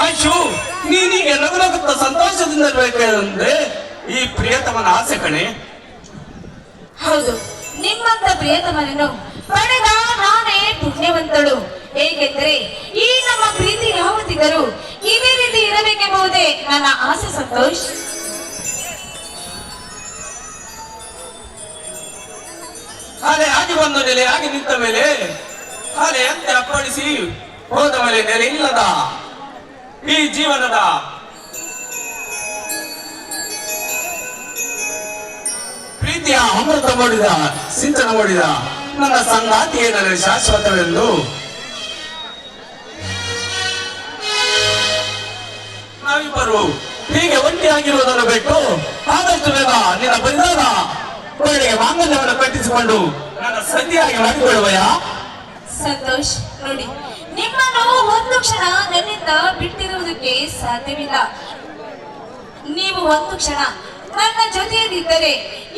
ಆಯ್ತು, ನೀನೀಗೆ ನಗುನಗುತ್ತ ಸಂತೋಷದಿಂದ ಇರಬೇಕೆಂದ್ರೆ ಈ ಪ್ರಿಯತಮನ ಆಸೆ ಕಣೆ. ಹೌದು, ನಿಮ್ಮಂತ ಪ್ರಿಯತಮನನ್ನು ಪಡೆದ ನಾನೇ ಪುಣ್ಯವಂತಳು. ಏಕೆಂದರೆ ಈ ನಮ್ಮ ಪ್ರೀತಿ ಯಾವತ್ತಿದ್ದರೂ ಇದೇ ರೀತಿ ಇರಬೇಕೆಂಬುದೇ ನನ್ನ ಆಸೆ ಸಂತೋಷ್. ಅಲೆ ಆಗಿ ಬಂದು ನೆಲೆ ಆಗಿ ನಿಂತ ಮೇಲೆ ಅಲೆಯಂತೆ ಅಪ್ಪಳಿಸಿ ಹೋದ ಮೇಲೆ ನೆಲೆ ಇಲ್ಲದ ಈ ಜೀವನದ ಪ್ರೀತಿಯ ಅಮೃತ ಮೂಡಿದ ಸಿಂಚನ ಮೂಡಿದ ನನ್ನ ಸಂಗಾತಿಯೇ ನನಗೆ ಶಾಶ್ವತವೆಂದು ನಾವಿಬ್ಬರು ಹೀಗೆ ಒಂಟಿಯಾಗಿರುವುದನ್ನು ಬಿಟ್ಟು ಆದಷ್ಟು ಬೇಗ ನಿನ್ನ ಬರಿದಾದ ಒಳ್ಳೆಯ ಮಾಂಗಲ್ಯವನ್ನು ಕಟ್ಟಿಸಿಕೊಂಡು ನನ್ನ ಸತಿಯಾಗಿ ಮಾಡಿಕೊಳ್ಳುವಯಾ? ಸಂತೋಷ್, ನೋಡಿ, ನಿಮ್ಮನ್ನು ಒಂದು ಕ್ಷಣ ನನ್ನಿಂದ ಬಿಟ್ಟಿರುವುದಕ್ಕೆ ಸಾಧ್ಯವಿಲ್ಲ. ನೀವು ಒಂದು ಕ್ಷಣ ನನ್ನ ಜೊತೆಯಲ್ಲಿದ್ದರೆ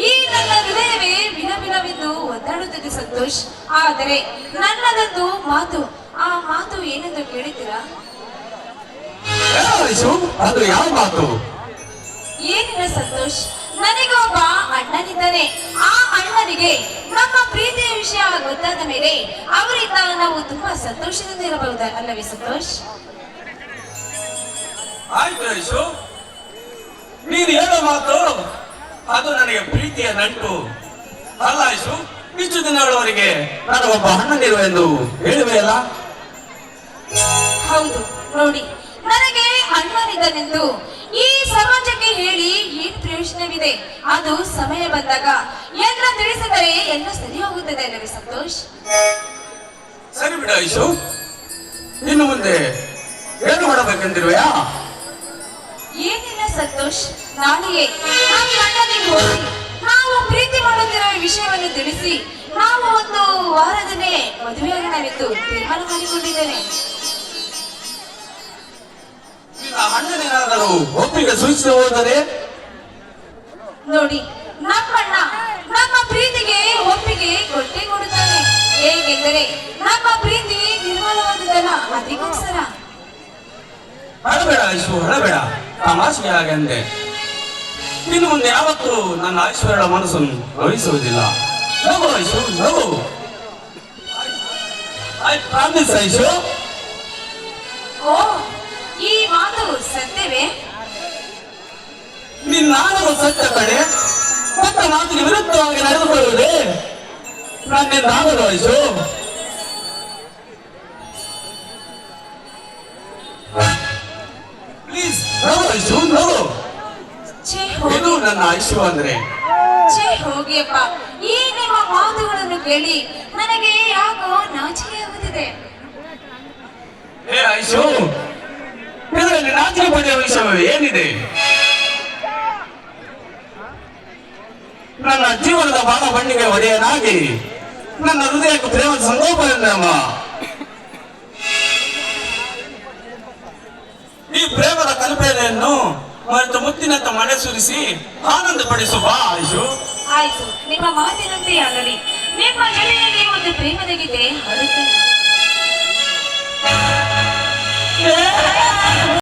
ಈ ನನ್ನ ಹೃದಯವೇ ವಿಲವಿಲವೆಂದು ಒದ್ದಾಡುತ್ತದೆ ಸಂತೋಷ್. ಆದರೆ ನನ್ನದೊಂದು ಮಾತು, ಆ ಮಾತು ಏನೆಂದು ಕೇಳಿದ್ದೀರಾ? ಅದು ಯಾವ ಮಾತು? ಏನಿಲ್ಲ ಸಂತೋಷ್, ನನಗೆ ಒಬ್ಬ ಅಣ್ಣನಿದ್ದಾನೆ. ಆ ಅಣ್ಣನಿಗೆ ನಮ್ಮ ಪ್ರೀತಿಯ ವಿಷಯ ಗೊತ್ತಾದ ಮೇಲೆ ಅವರಿಂದ ನಾವು ತುಂಬಾ ಸಂತೋಷದಿಂದ ಇರಬಹುದು ಅಲ್ಲವೇ ಸಂತೋಷ್? ಆಯ್ತು ಐಶು, ನೀನು ಹೇಳೋ ಮಾತು ಅದು ನನಗೆ ಪ್ರೀತಿಯ ನಂಟು ಅಲ್ಲ ಐಶು. ಇಷ್ಟು ದಿನಗಳವರೆಗೆ ನನಗೊಬ್ಬ ಅಣ್ಣನಿರುವ ಎಂದು ಹೇಳುವೆಯಲ್ಲ? ಹೌದು, ನೋಡಿ, ನನಗೆ ಅಣ್ಣನಿದ್ದನೆಂದು ಈ ಸಮಾಜಕ್ಕೆ ಹೇಳಿ ಏನ್ ಪ್ರಯೋಜನವಿದೆ? ಅದು ಸಮಯ ಬಂದಾಗ ಎಲ್ಲ ತಿಳಿಸಿದರೆ ಎಲ್ಲ ಸರಿ ಹೋಗುತ್ತದೆ ಅಲ್ಲವೇ ಸಂತೋಷ್? ಸರಿ ಬಿಡ ಐಶು, ಇನ್ನು ಮುಂದೆ ಏನು ಮಾಡಬೇಕೆಂದಿರುವೆಯಾ? ಏನಿಲ್ಲ ಸಂತೋಷ್, ನಾಳೆಯೇ ನಮ್ಮ ಅಣ್ಣನಿಗೆ ಹೋಗಿ ನಾವು ಪ್ರೀತಿ ಮಾಡುತ್ತಿರುವ ವಿಷಯವನ್ನು ತಿಳಿಸಿ ನಾವು ಒಂದು ವಾರದಲ್ಲೇ ಮದುವೆಯಾಗೋಣವೆಂದು ತೀರ್ಮಾನ ಮಾಡಿಕೊಂಡಿದ್ದೇನೆ. ಅಣ್ಣನೇನಾದರೂ ಒಪ್ಪಿಗೆ ಸೂಚಿಸಿ ಹೋದರೆ? ನೋಡಿ, ನಮ್ಮಣ್ಣ ನಮ್ಮ ಪ್ರೀತಿಗೆ ಒಪ್ಪಿಗೆ ಕೊಟ್ಟೇ ಕೊಡುತ್ತಾನೆ. ಹೇಗೆಂದರೆ ನಮ್ಮ ಪ್ರೀತಿ ನಿರ್ಮಲವಾದದಲ್ಲ, ಅದಕ್ಕೋಸ್ಕರ. ಅಳಬೇಡ ಐಶು, ಅಳಬೇಡ, ತಮಾಷೆಗೆ ಹಾಗೆಂದೆ. ಇನ್ನು ಮುಂದೆ ಯಾವತ್ತೂ ನನ್ನ ಐಶ್ವರ್ಯಳ ಮನಸ್ಸನ್ನು ನೋಯಿಸುವುದಿಲ್ಲ. ನಗು ಐಶು, ನಗು. I promise Aishu. ಓ, ಈ ಮಾತು ಸತ್ಯವೇ? ನಿನ್ನಾನಗೂ ಸತ್ಯ ಕಡೆ ಕೊಟ್ಟ ಮಾತಿಗೆ ವಿರುದ್ಧವಾಗಿ ನಡೆದುಕೊಳ್ಳುವುದೇ ನನ್ನಿಂದಾಗದು ಐಶು. ಪ್ಲೀಸ್ ನಗು ಐಶು, ನಗು. ಇದು ನನ್ನ ಐಶು ಅಂದ್ರೆ. ಛೇ ಹೋಗಿಯಪ್ಪ, ಈ ನಿಮ್ಮ ಮಾತುಗಳನ್ನು ಕೇಳಿ ನನಗೆ ಯಾಕೋ ನಾಚಿಕೆ ಆಗುತ್ತಿದೆ. ಏ ಐಶು, ಇದರಲ್ಲಿ ನಾಚಿಕೆ ಪಡೆಯುವ ವಿಷಯವೇ ಏನಿದೆ? ನನ್ನ ಜೀವನದ ಬಾಳ ಬಣ್ಣಿಗೆ ಒಡೆಯನಾಗಿ ನನ್ನ ಹೃದಯಕ್ಕೆ ಪ್ರೇಮ ಸಂಗೋಪನೆಂದಮ್ಮ. ಈ ಪ್ರೇಮದ ಕಲ್ಪನೆಯನ್ನು ಮತ್ತು ಮುತ್ತಿನಂತ ಮನೆ ಸುರಿಸಿ ಆನಂದ ಪಡಿಸುವ ಐಶು. ಆಯ್ತು, ನಿಮ್ಮ ಮಾತಿನಂತೆ ಆಗಲಿ. ನಿಮ್ಮ ಜೊತೆಯಲ್ಲಿ ಒಂದು ಪ್ರೇಮದ ಗೀತೆ ಹಾಡುತ್ತೇನೆ.